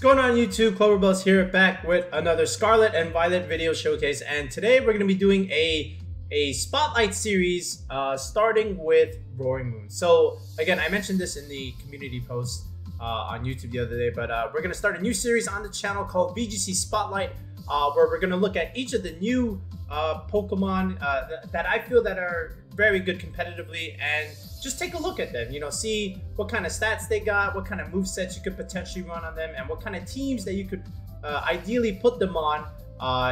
What's going on YouTube? Cloverbuzz here, back with another Scarlet and Violet video showcase, and today we're going to be doing a spotlight series starting with RoaringMoon. So again, I mentioned this in the community post on YouTube the other day, but we're going to start a new series on the channel called VGC Spotlight, where we're going to look at each of the new Pokemon that I feel that are very good competitively, and just take a look at them, see what kind of stats they got, what kind of movesets you could potentially run on them, and what kind of teams that you could ideally put them on,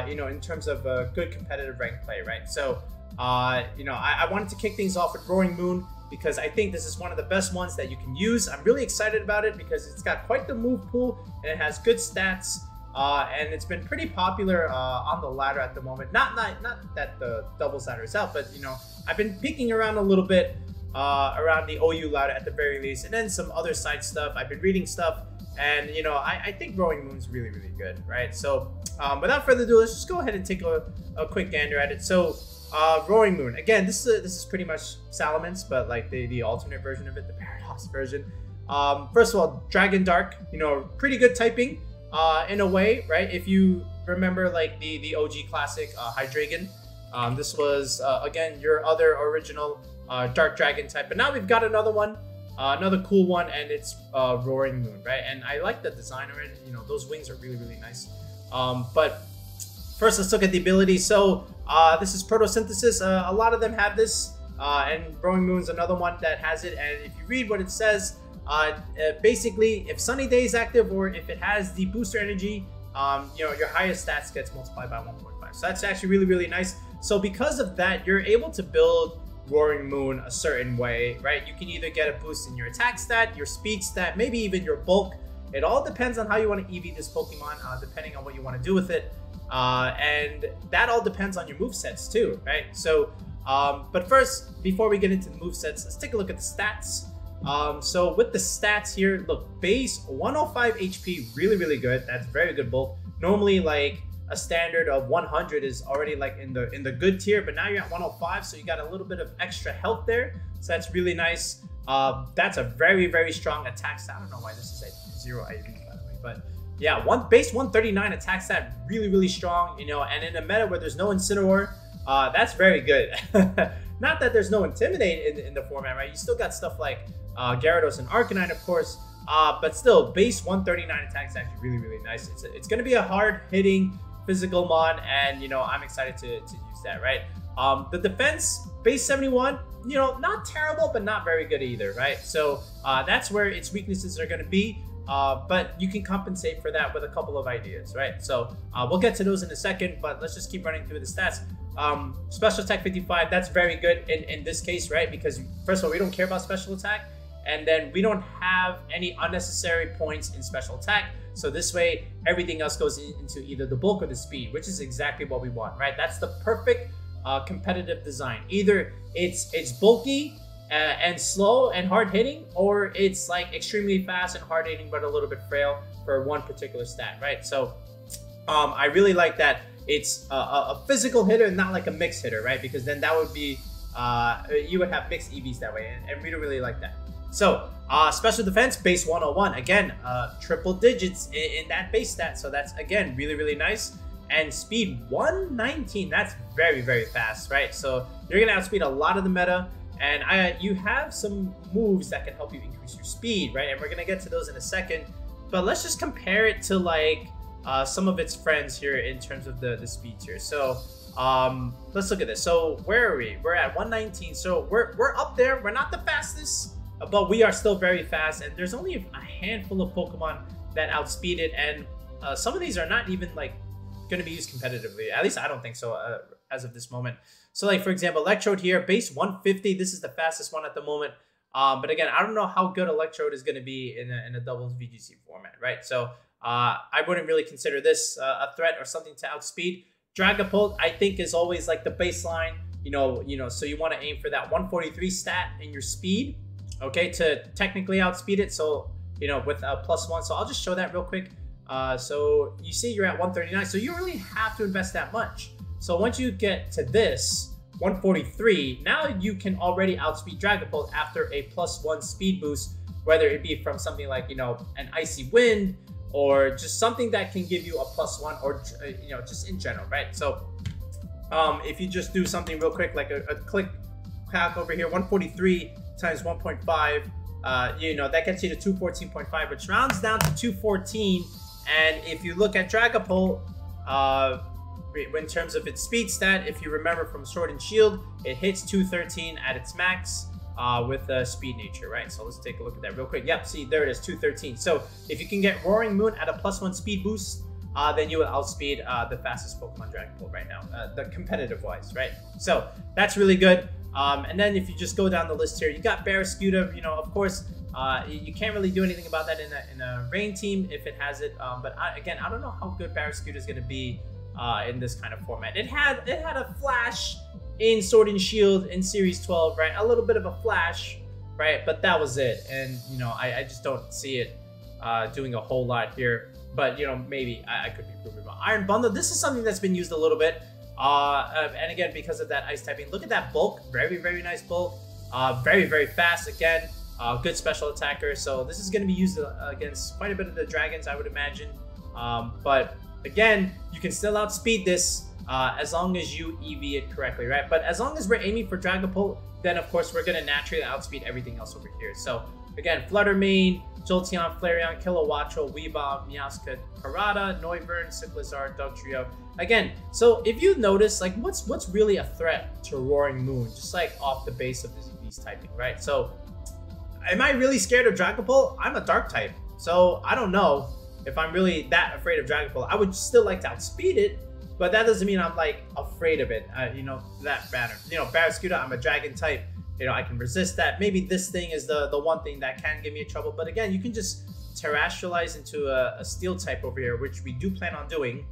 in terms of good competitive rank play, right? So, I wanted to kick things off with RoaringMoon because I think this is one of the best ones that you can use. I'm really excited about it because it's got quite the move pool and it has good stats. And it's been pretty popular on the ladder at the moment. Not that the doubles ladder is out, but I've been peeking around a little bit around the OU ladder at the very least, and then some other side stuff. I've been reading stuff, and I think RoaringMoon's really good, right? So without further ado, let's just go ahead and take a quick gander at it. So RoaringMoon, again, this is pretty much Salamence, but like the alternate version of it, the Paradox version. First of all, Dragon Dark, pretty good typing. In a way, right? If you remember like the OG classic Hydreigon, this was again your other original Dark Dragon type, but now we've got another one, another cool one, and it's RoaringMoon, right? And I like the design of it. Those wings are really nice. But first, let's look at the ability. So this is photosynthesis. A lot of them have this, and RoaringMoon's another one that has it. And if you read what it says, basically, if Sunny Day is active or if it has the booster energy, your highest stats gets multiplied by 1.5. So that's actually really nice. So because of that, you're able to build RoaringMoon a certain way, right? You can either get a boost in your attack stat, your speed stat, maybe even your bulk. It all depends on how you want to EV this Pokemon, depending on what you want to do with it. And that all depends on your movesets too, right? So, but first, before we get into the movesets, let's take a look at the stats. So with the stats here, look, base 105 HP, really good. That's very good bulk. Normally, like a standard of 100 is already like in the good tier, but now you're at 105, so you got a little bit of extra health there. So that's really nice. That's a very strong attack stat. I don't know why this is at 0 IVs, by the way, but yeah, base 139 attack stat, really strong. And in a meta where there's no Incineroar, that's very good. Not that there's no Intimidate in the format, right? You still got stuff like Gyarados and Arcanine, of course, but still, base 139 attack is actually really nice. It's going to be a hard-hitting physical mon, and I'm excited to use that, right? The defense, base 71, not terrible, but not very good either, right? So that's where its weaknesses are going to be, but you can compensate for that with a couple of ideas, right? So we'll get to those in a second, but let's just keep running through the stats. Special attack 55, that's very good in this case, right? Because first of all, we don't care about special attack, and then we don't have any unnecessary points in special attack. So this way, everything else goes into either the bulk or the speed, which is exactly what we want, right? That's the perfect competitive design. Either it's bulky and slow and hard hitting, or it's like extremely fast and hard hitting but a little bit frail for one particular stat, right? So I really like that it's a physical hitter and not like a mixed hitter, right? Because then that would be you would have mixed EVs that way, and we don't really like that. So special defense, base 101, again, triple digits in that base stat, so that's again really nice. And speed 119, that's very fast, right? So you're gonna outspeed a lot of the meta, and you have some moves that can help you increase your speed, right? And we're gonna get to those in a second, but let's just compare it to like some of its friends here in terms of the speed tier. So let's look at this. So where are we? We're at 119, so we're up there. We're not the fastest, but we are still very fast, and there's only a handful of Pokemon that outspeed it, and some of these are not even like going to be used competitively. At least I don't think so as of this moment. So like, for example, Electrode here, base 150. This is the fastest one at the moment. But again, I don't know how good Electrode is going to be in a doubles VGC format, right? So I wouldn't really consider this a threat or something to outspeed. Dragapult, I think, is always like the baseline, so you want to aim for that 143 stat in your speed, okay, to technically outspeed it. So, with a +1. So I'll just show that real quick. So you see you're at 139, so you don't really have to invest that much. So once you get to this 143, now you can already outspeed Dragapult after a +1 speed boost, whether it be from something like, an Icy Wind, or just something that can give you a +1, or you know, just in general, right? So if you just do something real quick, like a click hack over here, 143 times 1.5, you know, that gets you to 214.5, which rounds down to 214. And if you look at Dragapult, in terms of its speed stat, if you remember from Sword and Shield, it hits 213 at its max with the speed nature, right? So let's take a look at that real quick. Yep, see, there it is, 213. So if you can get Roaring Moon at a +1 speed boost, then you will outspeed the fastest Pokemon Dragapult right now, the competitive wise, right? So that's really good. And then if you just go down the list here, you got Barraskewda. You know, of course, you can't really do anything about that in a rain team if it has it. But again, I don't know how good Barraskewda is going to be in this kind of format. It had a flash in Sword and Shield in Series 12, right? A little bit of a flash, right? But that was it. And you know, I just don't see it doing a whole lot here. But you know, maybe I could be proven wrong. Iron Bundle. This is something that's been used a little bit. And again, because of that ice typing, look at that bulk. Very, very nice bulk. Very, very fast. Again, good special attacker. So this is going to be used against quite a bit of the dragons, I would imagine. But again, you can still outspeed this as long as you EV it correctly, right? But as long as we're aiming for Dragapult, then of course we're going to naturally outspeed everything else over here. So again, Fluttermane, Jolteon, Flareon, Kilowattrel, Weavile, Meowscarada, Karada, Noivern, Cyclizar, Dugtrio. Again, so if you notice, like, what's really a threat to Roaring Moon, just like off the base of these typing, right? So am I really scared of Dragapult? I'm a dark type, so I don't know if I'm really that afraid of Dragapult. I would still like to outspeed it, but that doesn't mean I'm like afraid of it. You know, that matter. You know, Barraskewda, I'm a dragon type. You know, I can resist that. Maybe this thing is the one thing that can give me trouble. But again, you can just terrestrialize into a steel type over here, which we do plan on doing.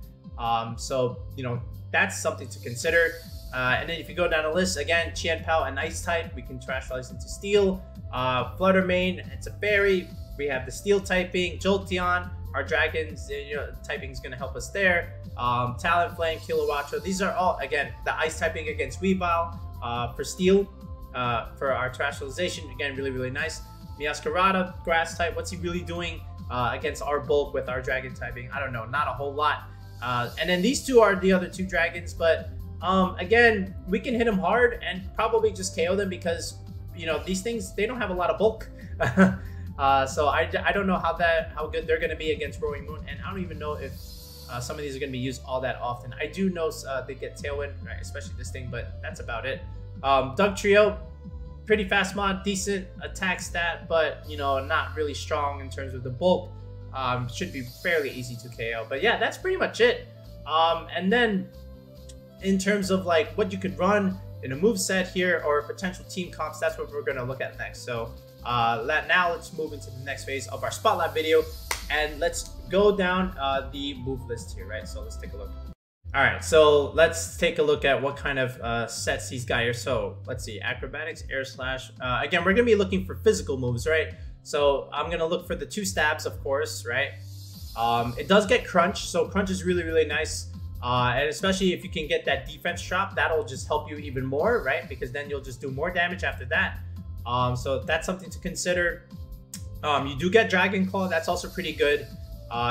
So, you know, that's something to consider. And then if you go down the list, again, Qianpao, an ice type, we can terrestrialize into steel. Fluttermane, it's a fairy. We have the steel typing. Jolteon, our dragons, you know, typing is going to help us there. Talonflame, Kilowattrel, these are all, again, the ice typing against Weavile for steel. For our terrestrialization, again, really, really nice. Meowscarada, grass type, what's he really doing against our bulk with our dragon typing? I don't know, not a whole lot. And then these two are the other two dragons, but again, we can hit them hard and probably just KO them because, you know, these things, they don't have a lot of bulk. So I don't know how good they're going to be against Roaring Moon, and I don't even know if some of these are going to be used all that often. I do know they get Tailwind, right, especially this thing, but that's about it. Dugtrio, pretty fast mod, decent attack stat, but you know, not really strong in terms of the bulk. Should be fairly easy to KO. But yeah, that's pretty much it. And then in terms of like what you could run in a move set here or potential team comps, that's what we're going to look at next. So now let's move into the next phase of our spotlight video, and let's go down the move list here, right? So let's take a look. All right, so let's take a look at what kind of sets he's got here. So let's see, acrobatics, air slash. Again, we're gonna be looking for physical moves, right? So I'm gonna look for the 2 stabs, of course, right? It does get crunch, so crunch is really, really nice. And especially if you can get that defense drop, that'll just help you even more, right? Because then you'll just do more damage after that. So that's something to consider. You do get Dragon Claw, that's also pretty good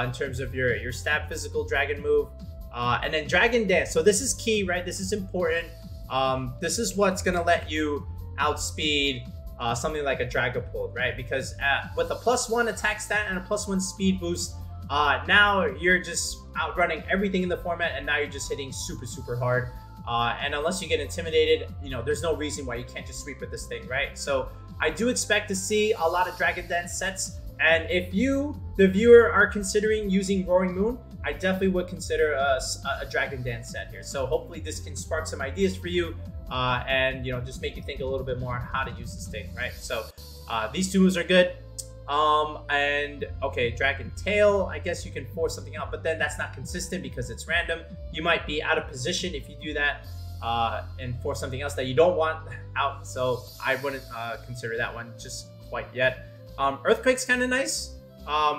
in terms of your stab physical dragon move. And then Dragon Dance. So this is key, right? This is important. This is what's going to let you outspeed something like a Dragapult, right? Because with a +1 attack stat and a +1 speed boost, now you're just outrunning everything in the format, and now you're just hitting super, super hard. And unless you get intimidated, you know, there's no reason why you can't just sweep with this thing, right? So I do expect to see a lot of Dragon Dance sets. And if you, the viewer, are considering using Roaring Moon, I definitely would consider a Dragon Dance set here. So hopefully this can spark some ideas for you and, you know, just make you think a little bit more on how to use this thing, right? So these 2 moves are good. And okay, Dragon Tail, I guess you can force something out, but then that's not consistent because it's random. You might be out of position if you do that and force something else that you don't want out. So I wouldn't consider that one just quite yet. Earthquake's kind of nice.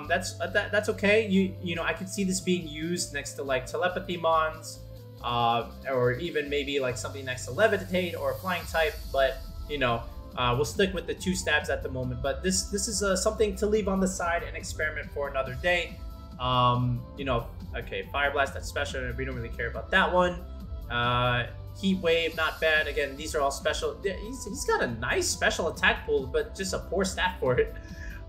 That's okay. You know, I could see this being used next to like Telepathy Mons, or even maybe like something next to Levitate or a flying type. But you know, we'll stick with the 2 stabs at the moment. But this is something to leave on the side and experiment for another day. You know, okay, Fire Blast, that's special. We don't really care about that one. Heat Wave, not bad. Again, these are all special. He's got a nice special attack pool, but just a poor stat for it.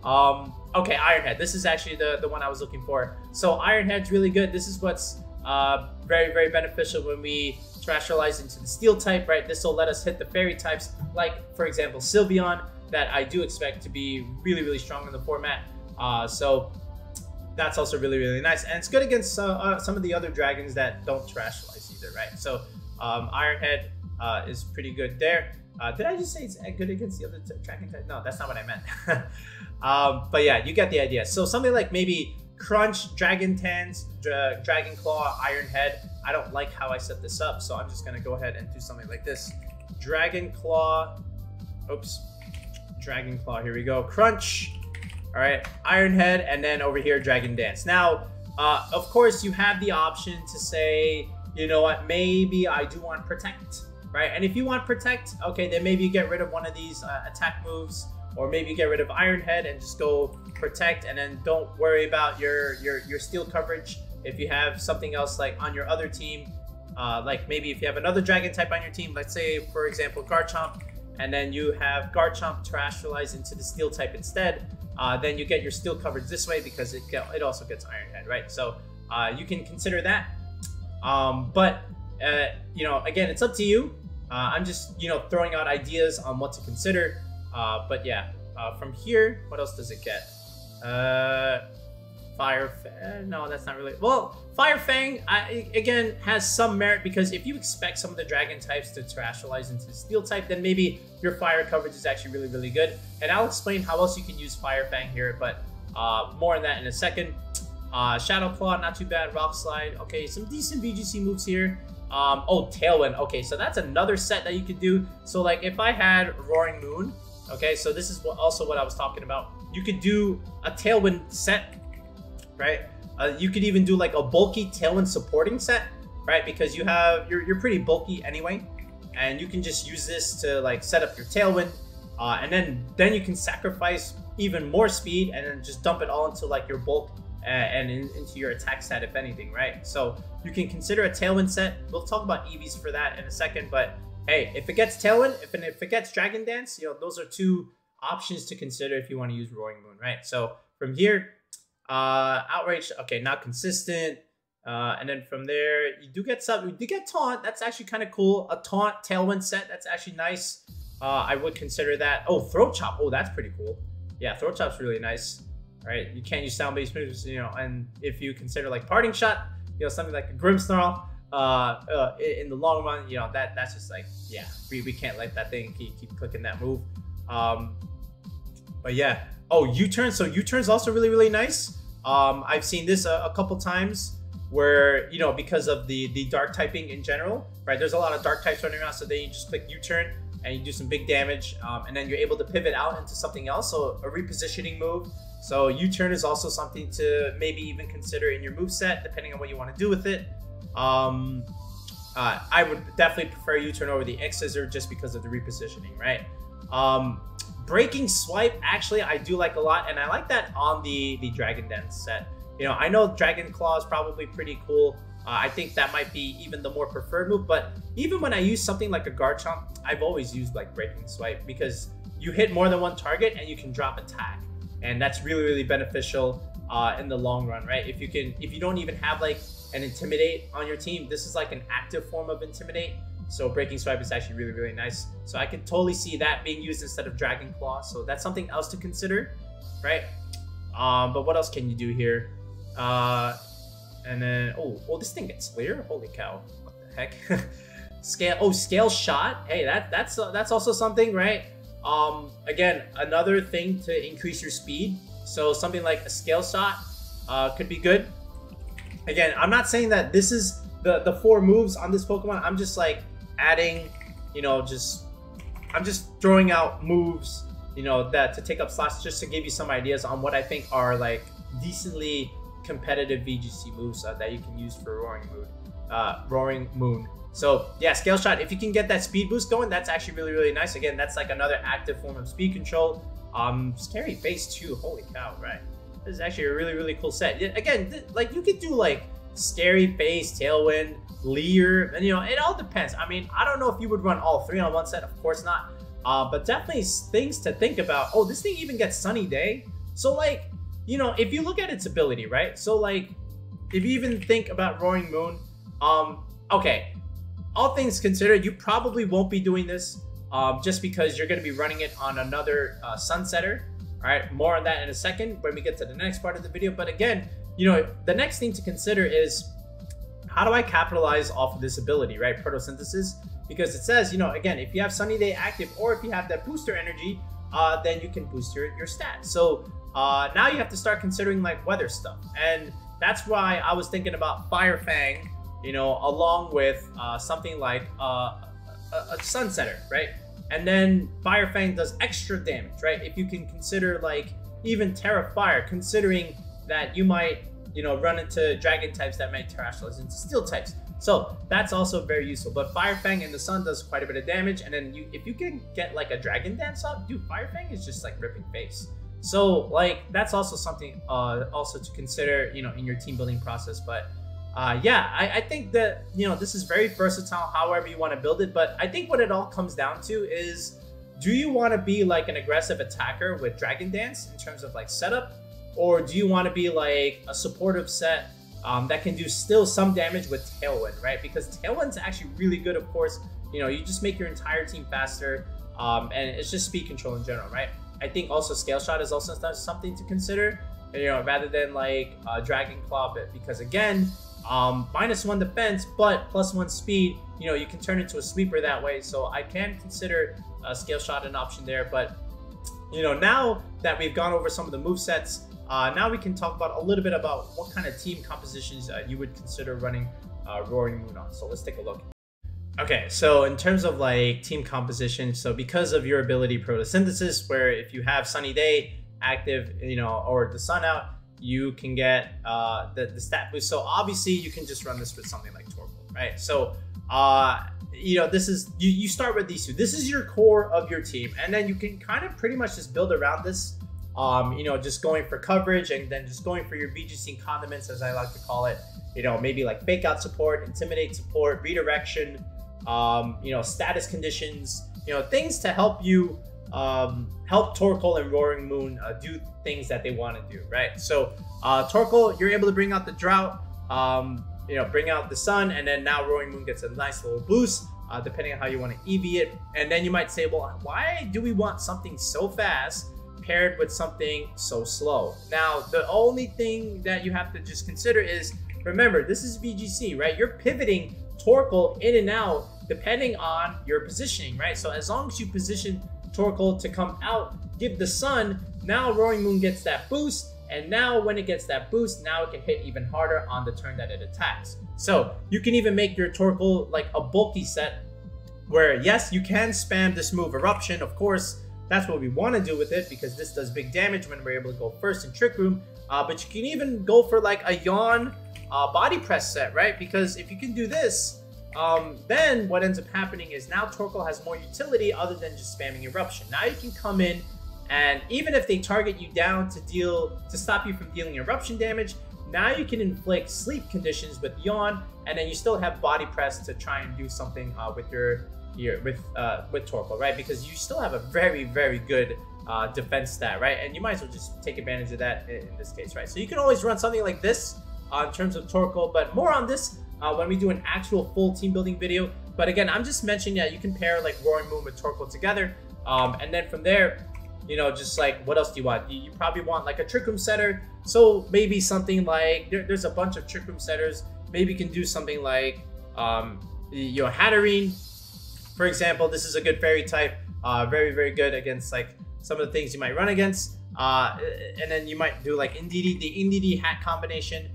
Okay, Iron Head. This is actually the one I was looking for. So Iron Head's really good. This is what's very, very beneficial when we Terastallize into the Steel type, right? This will let us hit the Fairy types, like, for example, Sylveon, that I do expect to be really, really strong in the format. So that's also really, really nice. And it's good against some of the other dragons that don't Terastallize either, right? So Iron Head is pretty good there. Did I just say it's good against the other dragon type? No, that's not what I meant. But yeah, you get the idea. So something like maybe Crunch, Dragon Tans, Dragon Claw, Iron Head. I don't like how I set this up, so I'm just gonna go ahead and do something like this. Dragon Claw, oops, Dragon Claw, here we go. Crunch, all right, Iron Head, and then over here, Dragon Dance. Now, of course, you have the option to say, you know what, maybe I do want Protect, right? And if you want Protect, okay, then maybe you get rid of one of these attack moves, or maybe you get rid of Iron Head and just go Protect, and then don't worry about your Steel coverage. If you have something else like on your other team, like maybe if you have another Dragon type on your team, let's say, for example, Garchomp, and then you have Garchomp Terastallize into the Steel type instead, then you get your Steel coverage this way because it also gets Iron Head, right? So you can consider that. But you know, again, it's up to you. I'm just, you know, throwing out ideas on what to consider. But yeah, from here, what else does it get? Fire Fang, no, that's not really, well, Fire Fang, again, has some merit because if you expect some of the dragon types to Terastallize into the Steel type, then maybe your fire coverage is actually really, really good. And I'll explain how else you can use Fire Fang here, but more on that in a second. Shadow Claw, not too bad. Rock Slide, okay, some decent VGC moves here. Oh, Tailwind, okay, so that's another set that you could do. So like if I had RoaringMoon, okay, so this is also what I was talking about. You could do a Tailwind set, right? You could even do like a bulky Tailwind supporting set, right? Because you're pretty bulky anyway, and you can just use this to like set up your Tailwind, and then you can sacrifice even more speed and then just dump it all into like your bulk and into your attack set, if anything, right? So you can consider a Tailwind set. We'll talk about EVs for that in a second, but hey, if it gets Tailwind, if it gets Dragon Dance, you know, those are two options to consider if you want to use RoaringMoon, right? So from here, Outrage, okay, not consistent. And then from there, you do get Taunt. That's actually kind of cool. A Taunt Tailwind set, that's actually nice. I would consider that. Oh, Throat Chop. Oh, that's pretty cool. Yeah, Throat Chop's really nice. All right, you can't use sound-based moves, you know, and if you consider like Parting Shot, you know, something like a Grimmsnarl, in the long run, you know, that's just like, yeah, we can't let that thing keep clicking that move. But yeah, oh, U-turn. So U-turn's also really, really nice. I've seen this a couple times where, you know, because of the dark typing in general, right? There's a lot of dark types running around, so then you just click U-turn and you do some big damage, and then you're able to pivot out into something else, so a repositioning move. So U-turn is also something to maybe even consider in your moveset, depending on what you want to do with it. I would definitely prefer U-turn over the X-Scissor just because of the repositioning, right? Breaking Swipe, actually, I do like a lot, and I like that on the Dragon Dance set. You know, I know Dragon Claw is probably pretty cool. I think that might be even the more preferred move, but even when I use something like a Garchomp, I've always used like Breaking Swipe because you hit more than one target and you can drop attack, and that's really, really beneficial in the long run, right? If you don't even have like an Intimidate on your team, this is like an active form of Intimidate. So Breaking Swipe is actually really, really nice. So I can totally see that being used instead of Dragon Claw. So that's something else to consider, right? But what else can you do here? And then, oh, this thing gets clear. Holy cow! What the heck? Scale Shot. Hey, that's also something, right? Again, another thing to increase your speed. So something like a Scale Shot could be good. Again, I'm not saying that this is the 4 moves on this Pokemon. I'm just like adding, you know, I'm just throwing out moves, you know, that to take up slots just to give you some ideas on what I think are like decently competitive VGC moves that you can use for RoaringMoon. So yeah, Scale Shot, if you can get that speed boost going, that's actually really, really nice. Again, that's like another active form of speed control. Scary Face too, holy cow, right? This is actually a really cool set. Again, like you could do like Scary Face, Tailwind, Leer, and you know, it all depends. I mean, I don't know if you would run all three on one set, of course not. But definitely things to think about. Oh, this thing even gets Sunny Day. So like, you know, if you look at its ability, right? So like, if you even think about Roaring Moon, okay, all things considered, you probably won't be doing this just because you're going to be running it on another Sunsetter. All right, more on that in a second when we get to the next part of the video. But again, you know, the next thing to consider is how do I capitalize off of this ability, right? Photosynthesis, because it says, you know, again, if you have Sunny Day active or if you have that booster energy, then you can boost your stats. So now you have to start considering like weather stuff. And that's why I was thinking about Fire Fang, you know, along with something like a Sunsetter, right? And then Fire Fang does extra damage, right? If you can consider like even Terra Fire, considering that you might, you know, run into dragon types that might terrestrialize into steel types. So that's also very useful. But Fire Fang in the sun does quite a bit of damage. And then if you can get like a Dragon Dance up, dude, Fire Fang is just like ripping face. So like that's also something also to consider, you know, in your team building process. But yeah, I think that, you know, this is very versatile however you want to build it. But I think what it all comes down to is, do you want to be like an aggressive attacker with Dragon Dance in terms of like setup? Or do you want to be like a supportive set that can do still some damage with Tailwind, right? Because Tailwind's actually really good, of course. You know, you just make your entire team faster, and it's just speed control in general, right? I think also Scale Shot is also something to consider, you know, rather than like Dragon Claw, because again, -1 defense, but +1 speed, you know, you can turn into a sweeper that way. So I can consider Scale Shot an option there. But, you know, now that we've gone over some of the movesets, now we can talk about a little bit about what kind of team compositions you would consider running Roaring Moon on. So let's take a look. Okay, so in terms of like team composition, so because of your ability photosynthesis, where if you have Sunny Day active, you know, or the sun out, you can get the stat boost. So obviously you can just run this with something like Torkoal, right? So you know, this is you start with these two. This is your core of your team, and then you can kind of pretty much just build around this. You know, just going for coverage and then just going for your VGC condiments, as I like to call it. You know, maybe like fake out support, intimidate support, redirection, you know, status conditions, you know, things to help you help Torkoal and Roaring Moon do things that they want to do, right? So Torkoal, you're able to bring out the drought, you know, bring out the sun, and then now Roaring Moon gets a nice little boost, depending on how you want to EV it. And then you might say, well, why do we want something so fast paired with something so slow? Now, the only thing that you have to just consider is, remember, this is VGC, right? You're pivoting Torkoal in and out depending on your positioning, right? So as long as you position Torkoal to come out, give the sun, now Roaring Moon gets that boost, and now when it gets that boost, now it can hit even harder on the turn that it attacks. So you can even make your Torkoal like a bulky set where, yes, you can spam this move Eruption, of course. That's what we want to do with it, because this does big damage when we're able to go first in Trick Room. But you can even go for like a Yawn body press set, right? Because if you can do this, then what ends up happening is now Torkoal has more utility other than just spamming Eruption. Now you can come in, and even if they target you down to stop you from dealing Eruption damage, now you can inflict sleep conditions with Yawn, and then you still have body press to try and do something with your with Torkoal, right? Because you still have a very good defense stat, right? And you might as well just take advantage of that in this case, right? So you can always run something like this in terms of Torkoal, but more on this when we do an actual full team building video. But again, I'm just mentioning that you can pair like Roaring Moon with Torkoal together, and then from there, you know, just like what else do you want? You probably want like a Trick Room setter. So maybe something like there's a bunch of Trick Room setters. Maybe you can do something like you know, Hatterene, for example. This is a good fairy type, very good against like some of the things you might run against. And then you might do like Indeedee, the Indeedee hat combination.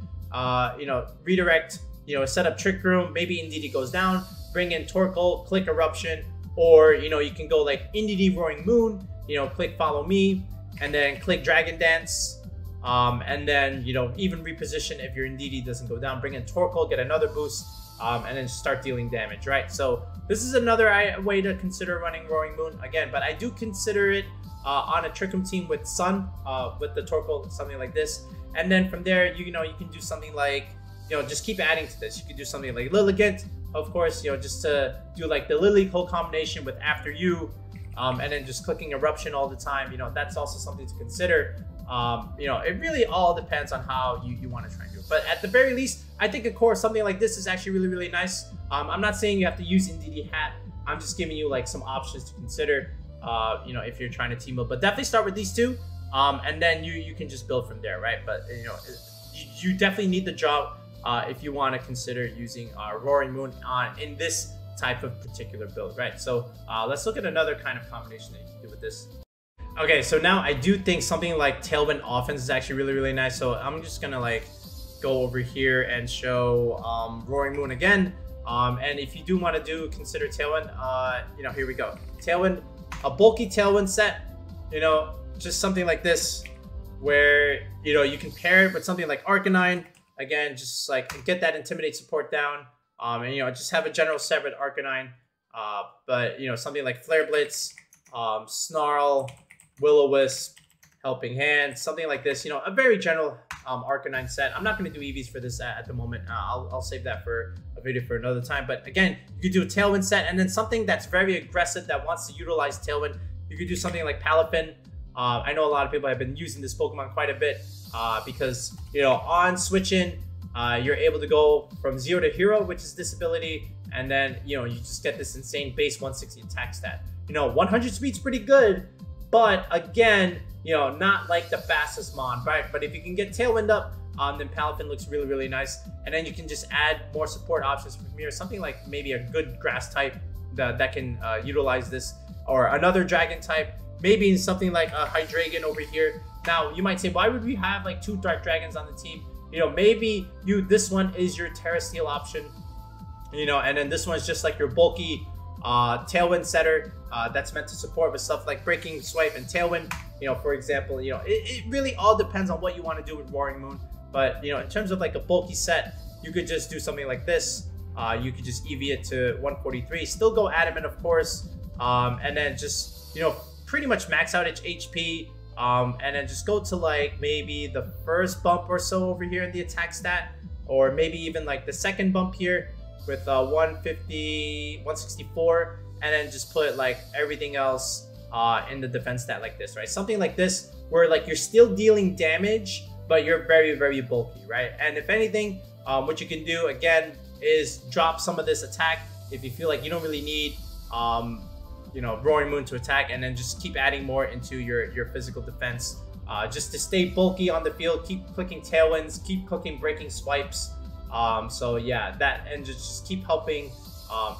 You know, redirect, you know, set up Trick Room. Maybe Indeedee goes down, bring in Torkoal, click Eruption, or you know, you can go like Indeedee Roaring Moon. You know, click Follow Me, and then click Dragon Dance. And then, you know, even reposition if your Indeedee doesn't go down. Bring in Torkoal, get another boost, and then start dealing damage, right? So this is another way to consider running Roaring Moon again, but I do consider it on a Trickum team with Sun, with the Torkoal, something like this. And then from there, you know, you can do something like, you know, just keep adding to this. You can do something like Lilligant, of course, you know, just to do like the Lily whole combination with After You, and then just clicking Eruption all the time. You know, that's also something to consider. You know, it really all depends on how you want to try and do it. But at the very least, I think of course something like this is actually really, really nice. I'm not saying you have to use NDD Hat. I'm just giving you like some options to consider, you know, if you're trying to team up. But definitely start with these two, and then you can just build from there, right? But you know, you definitely need the job if you want to consider using RoaringMoon in this type of particular build, right? So let's look at another kind of combination that you can do with this. Okay, so now I do think something like Tailwind Offense is actually really, really nice. So I'm just gonna like go over here and show RoaringMoon again. And if you do want to consider Tailwind, you know, here we go. Tailwind, a bulky Tailwind set, you know, just something like this, where, you know, you can pair it with something like Arcanine. Again, just like get that Intimidate support down, and, you know, just have a general set with Arcanine. But, you know, something like Flare Blitz, Snarl, Will-O-Wisp, Helping Hand, something like this, you know, a very general Arcanine set. I'm not going to do EVs for this at the moment. I'll save that for a video for another time. But again, you could do a Tailwind set, and then something that's very aggressive that wants to utilize Tailwind. You could do something like Palafin. I know a lot of people have been using this Pokemon quite a bit because, you know, on switch in, you're able to go from 0 to Hero, which is this ability, and then, you know, you just get this insane base 160 attack stat. You know, 100 speed's pretty good, but again, you know, not like the fastest mon, right? But if you can get Tailwind up, then Palafin looks really, really nice. And then you can just add more support options from here. Something like maybe a good grass type that can utilize this, or another dragon type. Maybe in something like a Hydreigon over here. Now, you might say, why would we have like 2 Dark Dragons on the team? You know, maybe this one is your Terra Steel option, you know, and then this one's just like your bulky Tailwind setter that's meant to support with stuff like Breaking Swipe and Tailwind. You know, for example, you know, it really all depends on what you want to do with RoaringMoon. But, you know, in terms of like a bulky set, you could just do something like this. You could just EV it to 143, still go Adamant, of course, and then just, you know, pretty much max out its HP, and then just go to like maybe the first bump or so over here in the attack stat, or maybe even like the second bump here with 150, 164, and then just put like everything else in the defense stat like this, right? Something like this where like you're still dealing damage, but you're very, very bulky, right? And if anything, what you can do again is drop some of this attack if you feel like you don't really need you know, RoaringMoon to attack, and then just keep adding more into your physical defense, just to stay bulky on the field. Keep clicking Tailwinds, keep clicking Breaking Swipes. So yeah, that, and just keep helping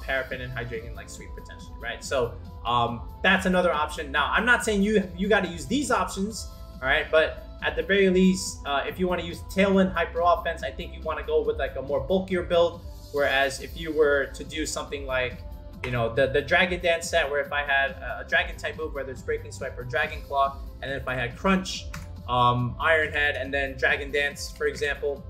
Paraffin and Hydreigon like sweep potentially, right? So that's another option. Now, I'm not saying you got to use these options, all right, but at the very least, if you want to use Tailwind Hyper Offense, I think you want to go with like a more bulkier build. Whereas if you were to do something like, you know, the Dragon Dance set, where if I had a Dragon type move, whether it's Breaking Swipe or Dragon Claw, and then if I had Crunch, Iron Head, and then Dragon Dance, for example,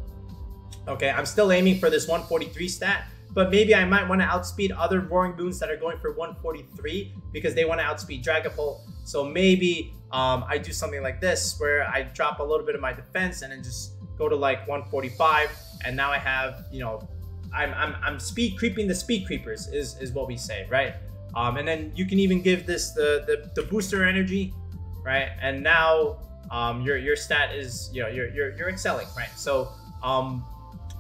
okay, I'm still aiming for this 143 stat, but maybe I might want to outspeed other RoaringMoons that are going for 143 because they want to outspeed Dragapult. So maybe I do something like this, where I drop a little bit of my defense and then just go to like 145, and now I have, you know, I'm speed creeping the speed creepers is what we say, right? And then you can even give this the booster energy, right? And now your stat is, you know, you're excelling, right? So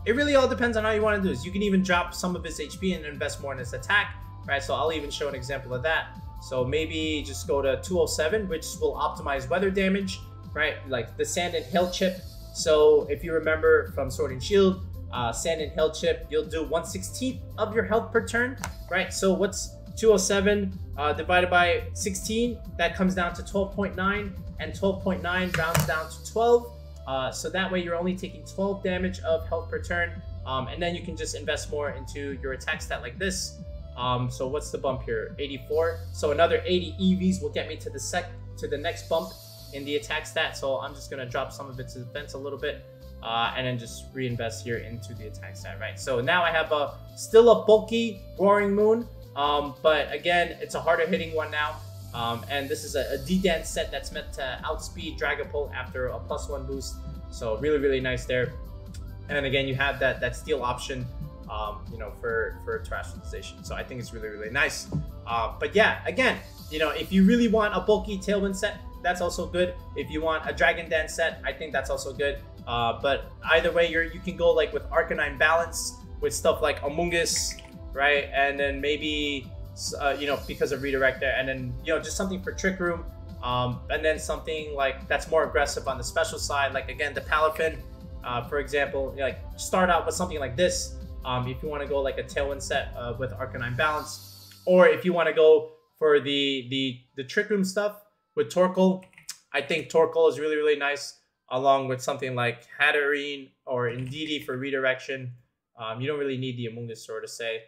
it really all depends on how you want to do this. You can even drop some of his HP and invest more in his attack, right? So I'll even show an example of that. So maybe just go to 207, which will optimize weather damage, right? Like the Sand and Hail chip. So if you remember from Sword and Shield, Sand and Hail chip, you'll do 1/16 of your health per turn, right? So what's 207 divided by 16? That comes down to 12.9, and 12.9 rounds down to 12. So that way you're only taking 12 damage of health per turn, and then you can just invest more into your attack stat like this. So what's the bump here? 84. So another 80 EVs will get me to the next bump in the attack stat. So I'm just gonna drop some of its defense a little bit, and then just reinvest here into the attack stat, right? So now I have still a bulky RoaringMoon, but again, it's a harder hitting one now. And this is a D-Dance set that's meant to outspeed Dragapult after a +1 boost. So really, really nice there. And again, you have that steal option, you know, for terrestrialization. So I think it's really, really nice. But yeah, again, you know, if you really want a bulky Tailwind set, that's also good. If you want a Dragon Dance set, I think that's also good. But either way, you can go like with Arcanine Balance with stuff like Amoonguss, right? And then maybe, you know, because of Redirect there, and then, you know, just something for Trick Room. And then something like that's more aggressive on the special side, like again, the Palafin, for example, like start out with something like this. If you want to go like a Tailwind set with Arcanine Balance, or if you want to go for the Trick Room stuff with Torkoal, I think Torkoal is really, really nice, along with something like Hatterene or Indeedee for redirection. You don't really need the Amoonguss, sort of say,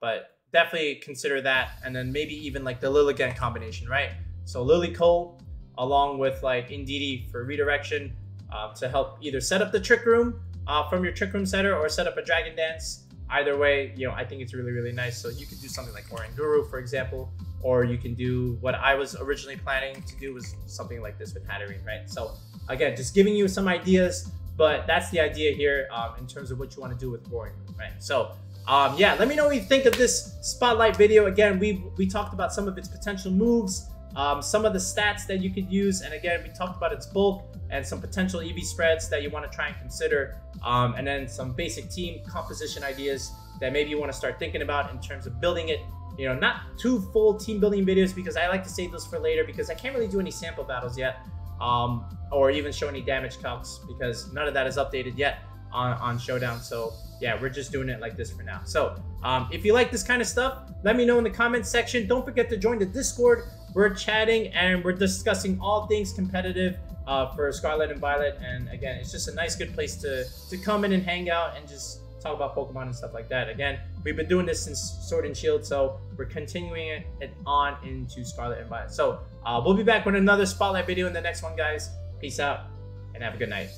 but definitely consider that. And then maybe even like the Lilligant combination, right? So Lilycole along with like Indeedee for redirection to help either set up the Trick Room from your Trick Room setter or set up a Dragon Dance. Either way, you know, I think it's really, really nice. So you could do something like Oranguru, for example, or you can do what I was originally planning to do, was something like this with Hatterene, right? So again, just giving you some ideas, but that's the idea here in terms of what you want to do with RoaringMoon, right? So yeah, let me know what you think of this spotlight video. Again, we talked about some of its potential moves, some of the stats that you could use, and again, we talked about its bulk and some potential EV spreads that you want to try and consider, and then some basic team composition ideas that maybe you want to start thinking about in terms of building it. You know, not two full team building videos, because I like to save those for later, because I can't really do any sample battles yet, or even show any damage calcs, because none of that is updated yet on Showdown. So yeah, we're just doing it like this for now. So if you like this kind of stuff, let me know in the comments section. Don't forget to join the Discord. We're chatting and we're discussing all things competitive for Scarlet and Violet. And again, it's just a nice, good place to come in and hang out and just talk about Pokemon and stuff like that. Again, we've been doing this since Sword and Shield, so we're continuing it on into Scarlet and Violet. So we'll be back with another spotlight video in the next one, guys. Peace out and have a good night.